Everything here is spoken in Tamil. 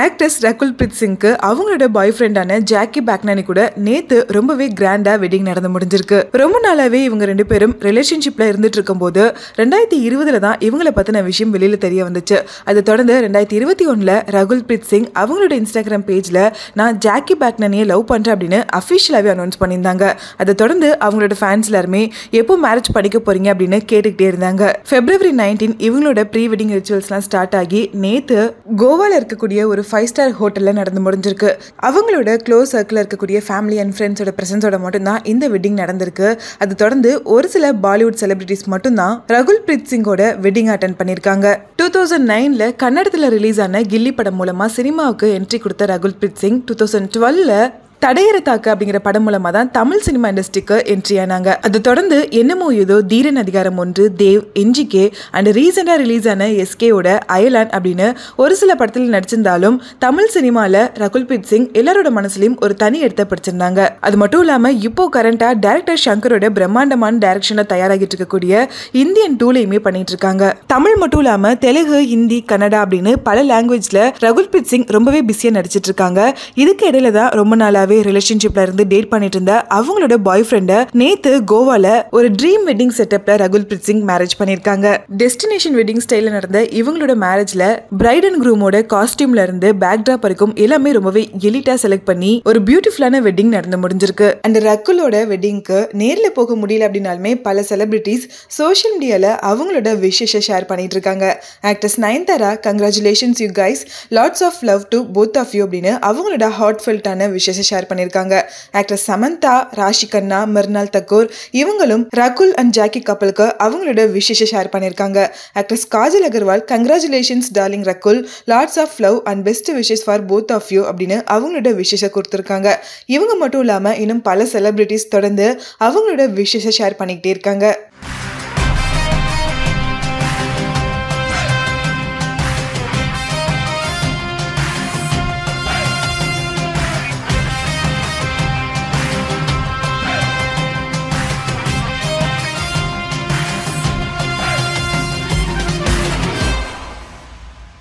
ஆக்ட்ரஸ் ரகுல் பிரீத் சிங்க்கு அவங்களோட பாய் ஃப்ரெண்டான ஜாக்கி பேக்னானி கூட நேத்து ரொம்பவே கிராண்டா வெட்டிங் நடந்து முடிஞ்சிருக்கு. ரொம்ப நாளாவே இவங்க ரெண்டு பேரும் ரிலேஷன்ஷிப்ல இருந்துட்டு இருக்கும்போது 2020 தான் இவங்களை பத்தின விஷயம் வெளியில தெரிய வந்துச்சு. அதை தொடர்ந்து 2021 ரகுல் பிரீத் சிங் அவங்களோட இன்ஸ்டாகிராம் பேஜ்ல நான் ஜாக்கி பேக்னானியை லவ் பண்றேன் அப்படின்னு அபிஷியலாவே அனௌன்ஸ் பண்ணியிருந்தாங்க. அதை தொடர்ந்து அவங்களோட ஃபேன்ஸ் எல்லாருமே எப்போ மேரேஜ் பண்ணிக்க போறீங்க அப்படின்னு கேட்டுக்கிட்டே இருந்தாங்க. February 19 இவங்களோட ப்ரீ வெட்டிங் ரிச்சுவல்ஸ்லாம் ஸ்டார்ட் ஆகி நேத்து கோவால இருக்கக்கூடிய ஒரு 5 ஸ்டார் ஹோட்டல்ல நடந்து முடிஞ்சிருக்கு. அவங்களோட க்ளோஸ் சர்க்கிள் இருக்கக்கூடிய ஃபேமிலி அண்ட் ஃப்ரெண்ட்ஸோட பிரசன்ஸோட மட்டும்தான் இந்த வெட்டிங் நடந்திருக்கு. அது தொடர்ந்து ஒரு சில பாலிவுட் செலிபிரிட்டிஸ் மட்டும்தான் ரகுல் பிரீத் சிங்கோட வெட்டிங் அட்டென்ட் பண்ணிருக்காங்க. 2009 கன்னடத்துல ரிலீஸ் ஆன கில்லி படம் மூலமா சினிமாவுக்கு என்ட்ரி கொடுத்த ரகுல் பிரீத் சிங் 2012 தடையற தாக்கு அப்படிங்கிற படம் மூலமா தான் தமிழ் சினிமா இண்டஸ்ட்ரிக்கு என்ட்ரி ஆனாங்க. அது தொடர்ந்து என்னமோ ஏதோ, தீரன் அதிகாரம் 1, தேவ், என்ஜிகே அண்ட் ரீசெண்டா ரிலீஸ் ஆன எஸ்கேவோட அயலான் அப்படின்னு ஒரு சில படத்தில் நடிச்சிருந்தாலும் தமிழ் சினிமால ரகுல் பிரீத் சிங் எல்லாரோட மனசுலயும் ஒரு தனி இடத்தை பிடிச்சிருந்தாங்க. அது மட்டும் இல்லாம இப்போ கரண்டா டைரக்டர் சங்கரோட பிரம்மாண்டமான டைரக்ஷன்ல தயாராகிட்டு இருக்கக்கூடிய இந்தியன் 2லையுமே பண்ணிட்டு இருக்காங்க. தமிழ் மட்டும் இல்லாம தெலுங்கு, ஹிந்தி, கன்னடா அப்படின்னு பல லாங்குவேஜ்ல ரகுல் பிரீத் சிங் ரொம்பவே பிஸியா நடிச்சிட்டு இருக்காங்க. இதுக்கு இடையில தான் ரொம்ப நாளா ரிலேஷன்ஷிப்ல இருந்து டேட் பண்ணிட்டு இருந்த அவங்களோட பாய் ஃப்ரெண்ட நேத்து கோவால ஒரு ட்ரீம் வெட்டிங் செட்டப்ல ரகுல் பிரீத் சிங் மேரேஜ் பண்ணிருக்காங்க. டெஸ்டினேஷன் வெட்டிங் ஸ்டைல்ல நடந்த இவங்களோட மேரேஜ்ல பிரைட் அண்ட் க்ரூமோட காஸ்டியூம்ல இருந்து பேக் டிராப் வரைக்கும் எல்லாமே ரொம்பவே எலிட்டா செலக்ட் பண்ணி ஒரு பியூட்டிஃபுல்லான வெட்டிங் நடந்து முடிஞ்சிருக்கு. அந்த ரகுலோட வெட்டிங்க்கு நேர்ல போக முடியல அப்படின்னாலுமே பல செலிபிரிட்டிஸ் சோஷியல் மீடியால அவங்களோட விஷஸை ஷேர் பண்ணிட்டு இருக்காங்க. Actress Nayanthara, congratulations you guys, lots of love to both of you அப்படின்னு அவங்களோட ஹார்ட் ஃபெல்ட்டான விஷஸை ஷேர் பண்ணிருக்காங்க. ஆக்ட்ரஸ் சமந்தா, ராஷி கண்ணா, மிர்னால் தக்கூர் இவங்களும் ரகுல் அண்ட் ஜாக்கி கப்பலுக்கு அவங்களோட விஷஸை ஷேர் பண்ணிருக்காங்க. Actress Kajal Aggarwal, congratulations darling Rakul, lots of love and best wishes for both of you அப்படின்னு அவங்களோட விஷஸை கொடுத்திருக்காங்க. இவங்க மட்டும் இல்லாம இன்னும் பல செலிபிரிட்டிஸ் தொடர்ந்து அவங்களோட விஷஸை ஷேர் பண்ணிக்கிட்டே இருக்காங்க.